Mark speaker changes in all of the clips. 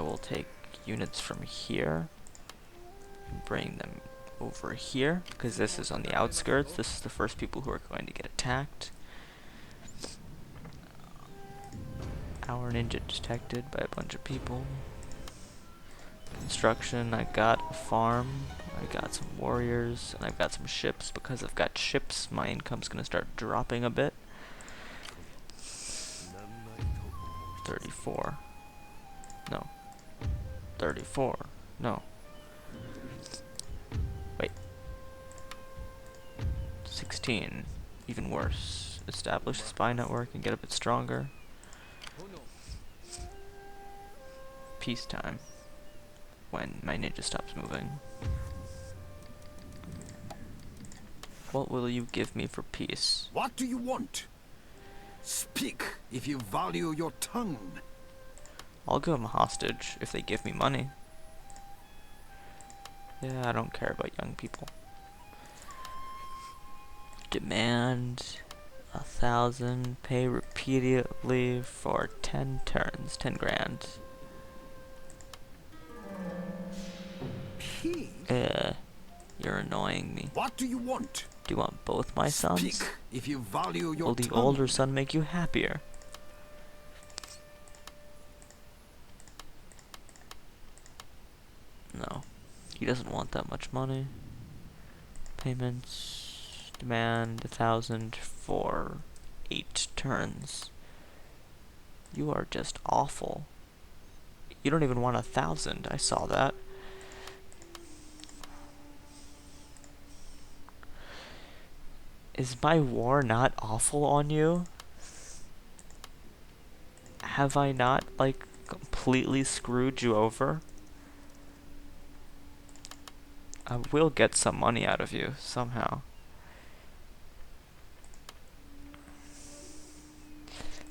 Speaker 1: will take units from here and bring them over here, because this is on the outskirts. This is the first people who are going to get attacked. Our ninja detected by a bunch of people. Construction, I got a farm, I got some warriors, and I've got some ships. Because I've got ships, my income's gonna start dropping a bit. 34. No. 34. No. Wait. 16. Even worse. Establish a spy network and get a bit stronger. Peacetime. When my ninja stops moving. What will you give me for peace?
Speaker 2: What do you want? Speak if you value your tongue.
Speaker 1: I'll give them a hostage if they give me money. Yeah, I don't care about young people. Demand 1,000. Pay repeatedly for 10 turns. 10 grand.
Speaker 2: Peace?
Speaker 1: You're annoying me.
Speaker 2: What do you want?
Speaker 1: Do you want both my sons?
Speaker 2: Speak if you value your
Speaker 1: Will the
Speaker 2: tongue.
Speaker 1: older son make you happier? No. He doesn't want that much money. Payments. Demand 1,000 for 8 turns. You are just awful. You don't even want 1,000. I saw that. Is my war not awful on you? Have I not, like, completely screwed you over? I will get some money out of you, somehow.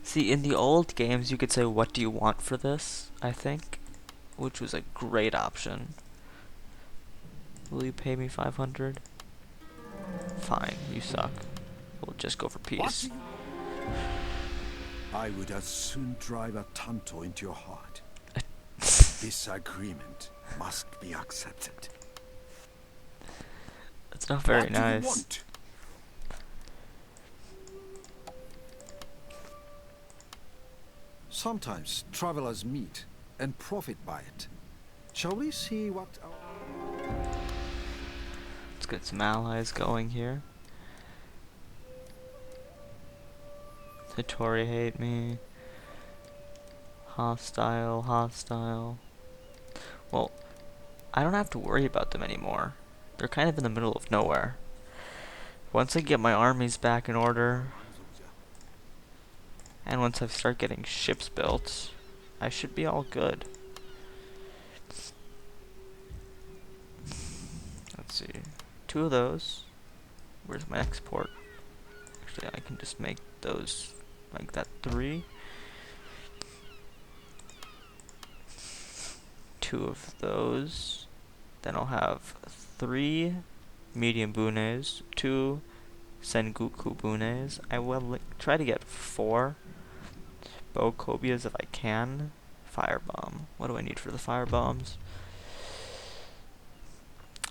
Speaker 1: See, in the old games, you could say, what do you want for this, I think? Which was a great option. Will you pay me 500? Fine, you suck. We'll just go for peace.
Speaker 2: I would as soon drive a tanto into your heart. This agreement must be accepted.
Speaker 1: That's not very
Speaker 2: What do you
Speaker 1: nice.
Speaker 2: want? Sometimes travelers meet and profit by it. Shall we see what
Speaker 1: Let's get some allies going here. Satori hate me. Hostile, hostile. Well, I don't have to worry about them anymore. They're kind of in the middle of nowhere. Once I get my armies back in order, and once I start getting ships built, I should be all good. Let's see. 2 of those. Where's my export? Actually, I can just make those like that 3. 2 of those. Then I'll have 3 medium bunes, 2 sengoku bunes. I will try to get 4 bow kobias if I can. Firebomb. What do I need for the firebombs?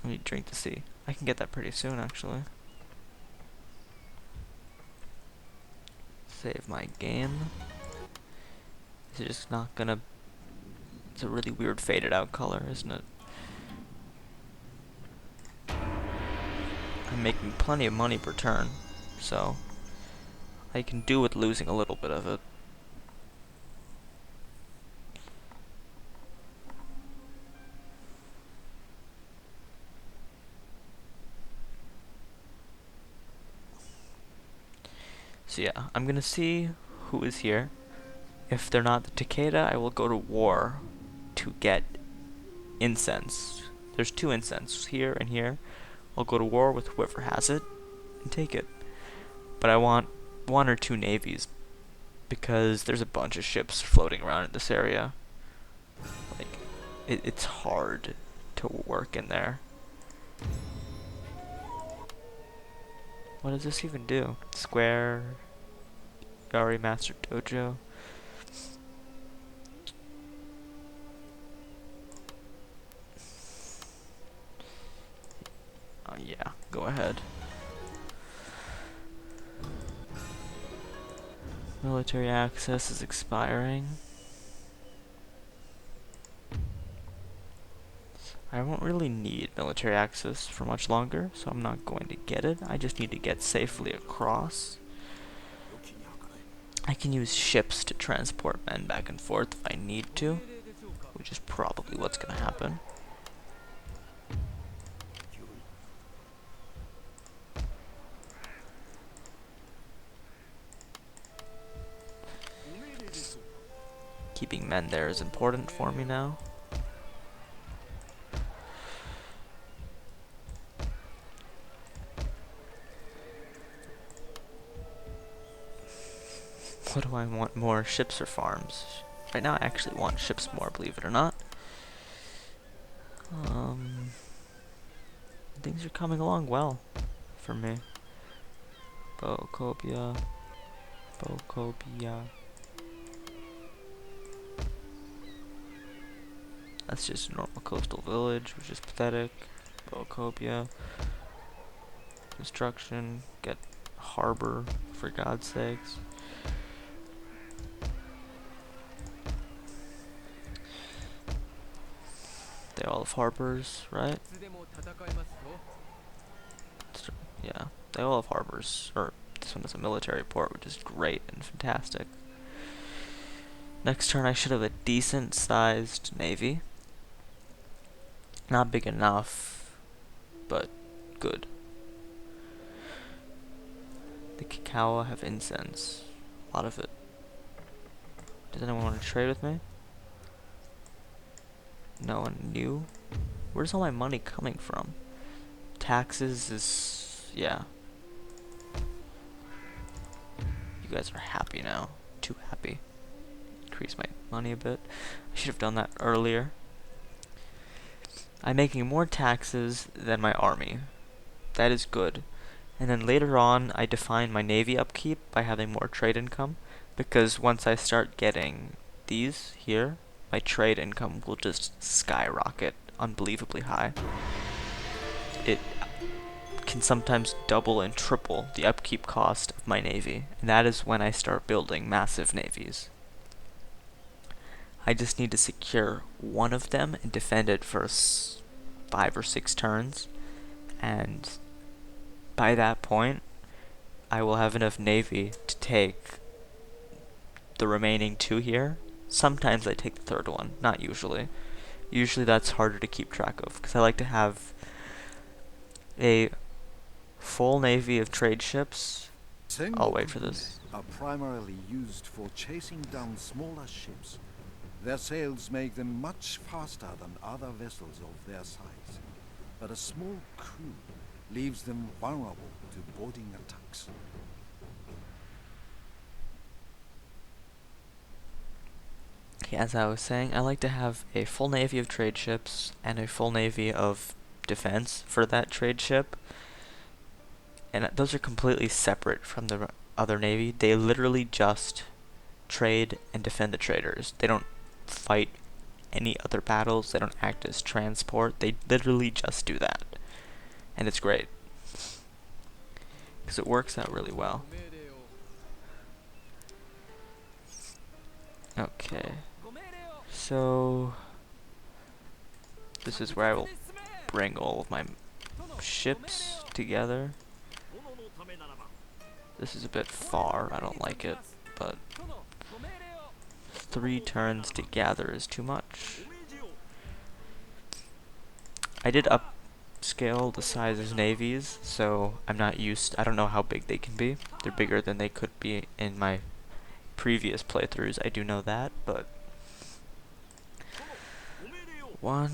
Speaker 1: I need drink to see. I can get that pretty soon, actually. Save my game. Is it just not gonna... It's a really weird faded out color, isn't it? I'm making plenty of money per turn, so I can do with losing a little bit of it. So yeah, I'm gonna see who is here. If they're not the Takeda, I will go to war to get incense. There's 2 incense here and here. I'll go to war with whoever has it and take it. But I want 1 or 2 navies because there's a bunch of ships floating around in this area. Like, it's hard to work in there. What does this even do? Square, Yari Master Dojo. ahead. Military access is expiring. I won't really need military access for much longer, so I'm not going to get it. I just need to get safely across. I can use ships to transport men back and forth if I need to, which is probably what's going to happen. Keeping men there is important for me now. What do I want more, ships or farms? Right now I actually want ships more, believe it or not. Things are coming along well for me. Bocobia. That's just a normal coastal village, which is pathetic. Bocobia. Construction. Get harbor, for God's sakes. They all have harbors, right? Yeah, they all have harbors. Or this one is a military port, which is great and fantastic. Next turn I should have a decent sized navy. Not big enough, but good. The Kikawa have incense. A lot of it. Does anyone want to trade with me? No one new? Where's all my money coming from? Taxes is... yeah. You guys are happy now. Too happy. Increase my money a bit. I should have done that earlier. I'm making more taxes than my army. That is good. And then later on, I define my navy upkeep by having more trade income, because once I start getting these here, my trade income will just skyrocket unbelievably high. It can sometimes double and triple the upkeep cost of my navy, and that is when I start building massive navies. I just need to secure one of them and defend it for 5 or 6 turns, and by that point, I will have enough navy to take the remaining 2 here. Sometimes I take the third one, not usually. Usually that's harder to keep track of, because I like to have a full navy of trade ships. I'll wait for this.
Speaker 2: Are primarily used for chasing down smaller ships. Their sails make them much faster than other vessels of their size, but a small crew leaves them vulnerable to boarding attacks.
Speaker 1: As I was saying, I like to have a full navy of trade ships and a full navy of defense for that trade ship. And those are completely separate from the other navy. They literally just trade and defend the traders. They don't fight any other battles. They don't act as transport. They literally just do that. And it's great, because it works out really well. Okay. So this is where I will bring all of my ships together. This is a bit far, I don't like it, but 3 turns to gather is too much. I did upscale the size of navies, so I don't know how big they can be. They're bigger than they could be in my previous playthroughs, I do know that, but 1,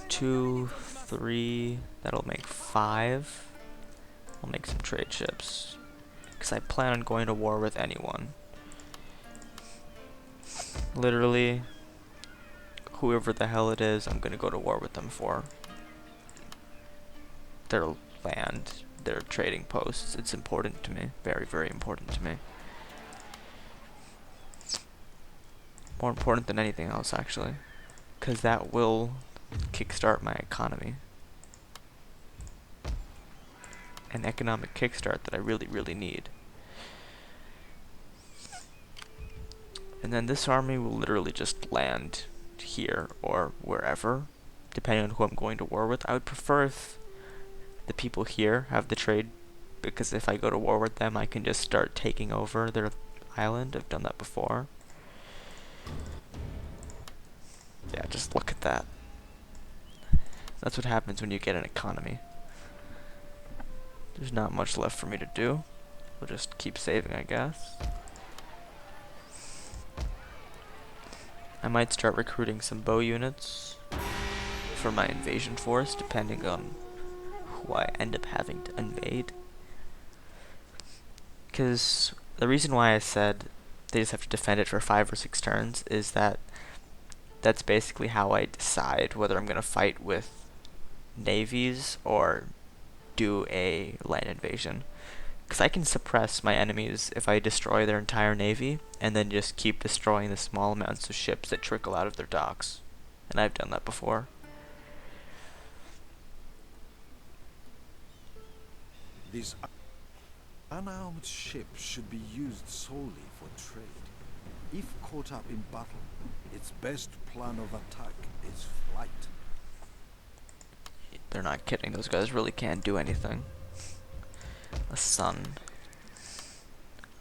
Speaker 1: 2, 3, that'll make 5. I'll make some trade ships, because I plan on going to war with anyone. Literally, whoever the hell it is, I'm gonna go to war with them for their land, their trading posts. It's important to me, very, very important to me. More important than anything else, actually, because that will kickstart my economy. an economic kickstart that I really, really need. And then this army will literally just land here or wherever, depending on who I'm going to war with. I would prefer if the people here have the trade, because if I go to war with them, I can just start taking over their island. I've done that before. Yeah, just look at that. That's what happens when you get an economy. There's not much left for me to do. We'll just keep saving, I guess. I might start recruiting some bow units for my invasion force, depending on who I end up having to invade. Because the reason why I said they just have to defend it for 5 or 6 turns is that that's basically how I decide whether I'm going to fight with navies or do a land invasion. Because I can suppress my enemies if I destroy their entire navy and then just keep destroying the small amounts of ships that trickle out of their docks. And I've done that before.
Speaker 2: These unarmed ships should be used solely for trade. If caught up in battle, its best plan of attack is flight.
Speaker 1: They're not kidding. Those guys really can't do anything. A sun.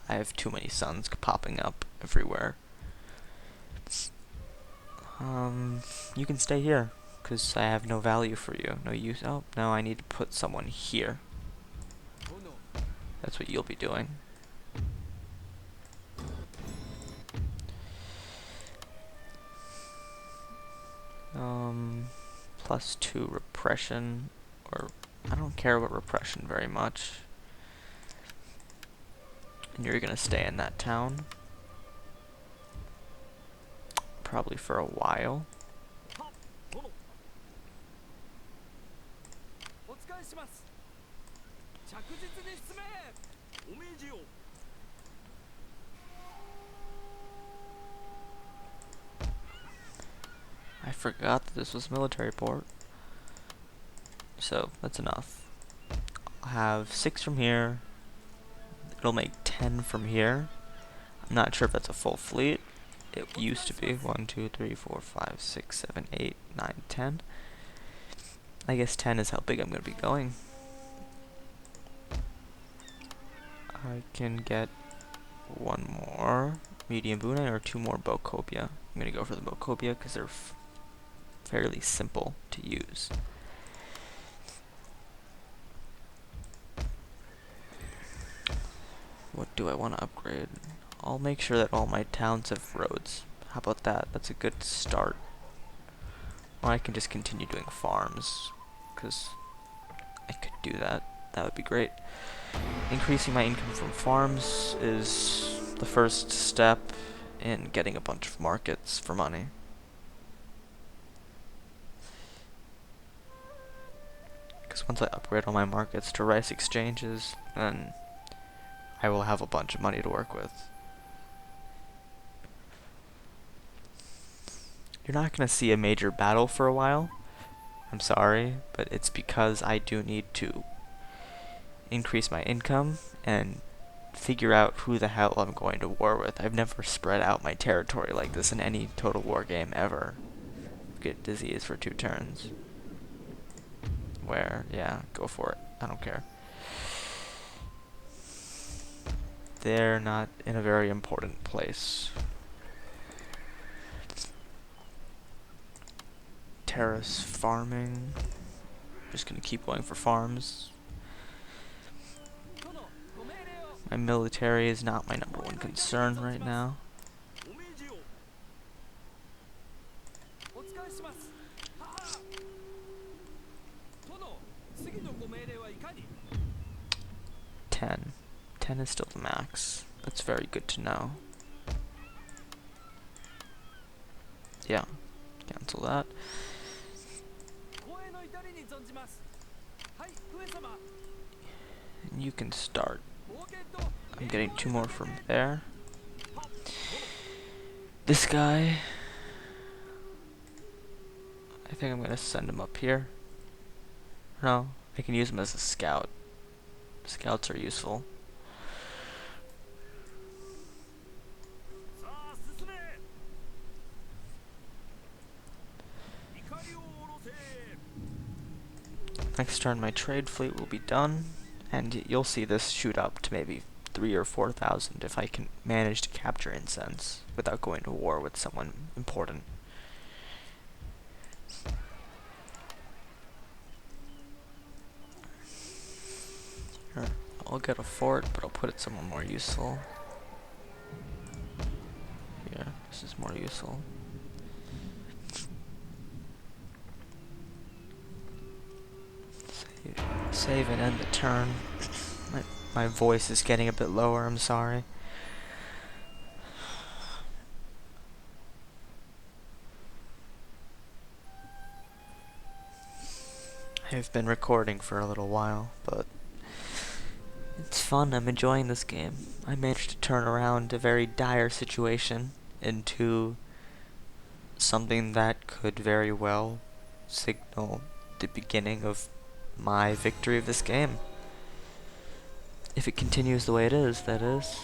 Speaker 1: I have too many suns popping up everywhere. You can stay here, because I have no value for you. No use. Oh, no, I need to put someone here. That's what you'll be doing. +2 repression, or I don't care about repression very much. And you're gonna stay in that town. Probably for a while. I forgot that this was a military port. So, that's enough. I'll have 6 from here. It'll make 10 from here. I'm not sure if that's a full fleet. It used to be 1, 2, 3, 4, 5, 6, 7, 8, 9, 10. I guess 10 is how big I'm going to be going. I can get 1 more medium bune or 2 more Bokobia. I'm going to go for the Bokobia because they're fairly simple to use. What do I want to upgrade? I'll make sure that all my towns have roads. How about that? That's a good start. Or I can just continue doing farms, because I could do that. That would be great. Increasing my income from farms is the first step in getting a bunch of markets for money. Because once I upgrade all my markets to rice exchanges, then I will have a bunch of money to work with. You're not going to see a major battle for a while. I'm sorry, but it's because I do need to increase my income and figure out who the hell I'm going to war with. I've never spread out my territory like this in any Total War game ever. Get disease for 2 turns. Where, yeah, go for it. I don't care. They're not in a very important place. Terrace farming. Just gonna keep going for farms. My military is not my #1 concern right now. Ten. 10 is still the max. That's very good to know. Yeah, cancel that. And you can start. I'm getting 2 more from there. This guy, I think I'm gonna send him up here. No, I can use him as a scout. Scouts are useful. Next turn my trade fleet will be done, and you'll see this shoot up to maybe 3,000 or 4,000 if I can manage to capture incense without going to war with someone important. Here, I'll get a fort, but I'll put it somewhere more useful. Yeah, this is more useful. Save and end the turn. My voice is getting a bit lower, I'm sorry. I've been recording for a little while, but it's fun. I'm enjoying this game. I managed to turn around a very dire situation into something that could very well signal the beginning of my victory of this game. If it continues the way it is, that is.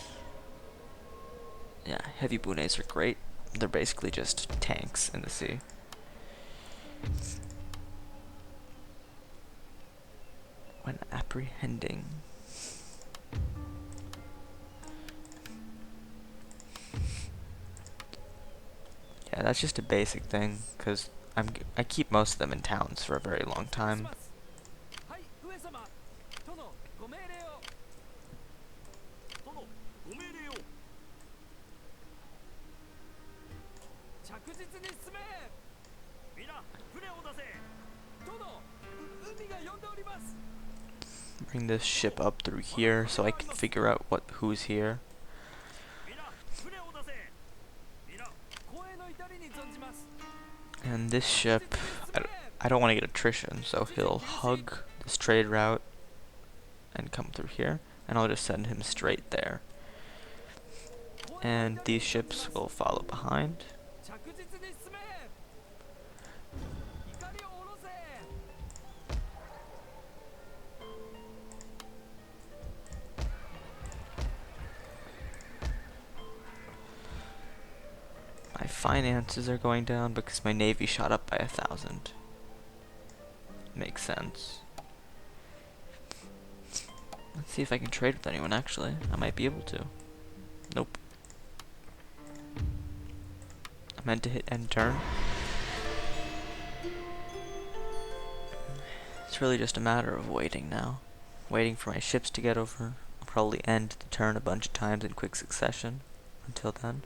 Speaker 1: Yeah, heavy bunes are great. They're basically just tanks in the sea. When apprehending. Yeah, that's just a basic thing, because I keep most of them in towns for a very long time. Bring this ship up through here so I can figure out who's here. And this ship, I don't want to get attrition, so he'll hug this trade route and come through here, and I'll just send him straight there. And these ships will follow behind. My finances are going down because my navy shot up by 1,000. Makes sense. Let's see if I can trade with anyone, actually. I might be able to. Nope. I meant to hit end turn. It's really just a matter of waiting now. Waiting for my ships to get over. I'll probably end the turn a bunch of times in quick succession. Until then.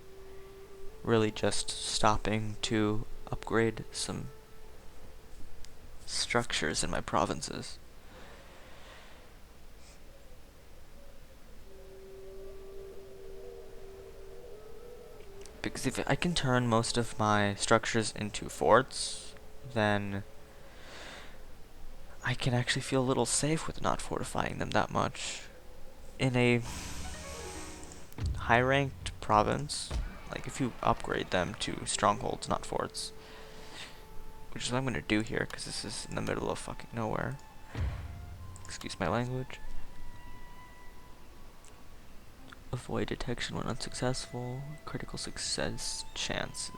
Speaker 1: Really just stopping to upgrade some structures in my provinces. Because if I can turn most of my structures into forts, then I can actually feel a little safe with not fortifying them that much. In a high-ranked province, like if you upgrade them to strongholds, not forts, which is what I'm gonna do here, because this is in the middle of fucking nowhere. Excuse my language. Avoid detection when unsuccessful. Critical success chance.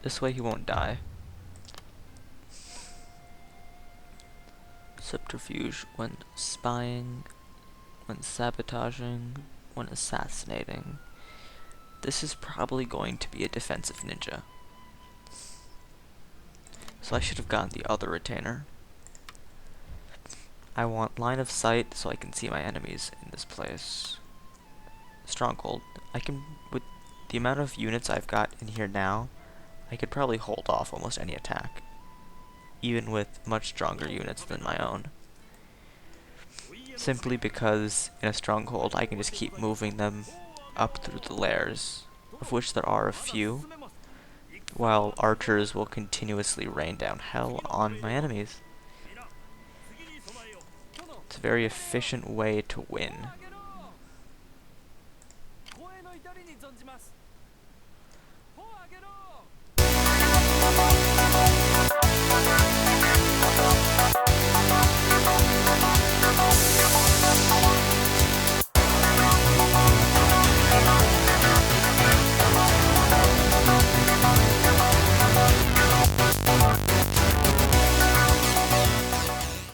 Speaker 1: This way he won't die. Subterfuge when spying, when sabotaging, when assassinating. This is probably going to be a defensive ninja. So I should have gotten the other retainer. I want line of sight so I can see my enemies in this place. Stronghold. I can, with the amount of units I've got in here now, I could probably hold off almost any attack. Even with much stronger units than my own. Simply because in a stronghold I can just keep moving them up through the layers, of which there are a few, while archers will continuously rain down hell on my enemies. It's a very efficient way to win.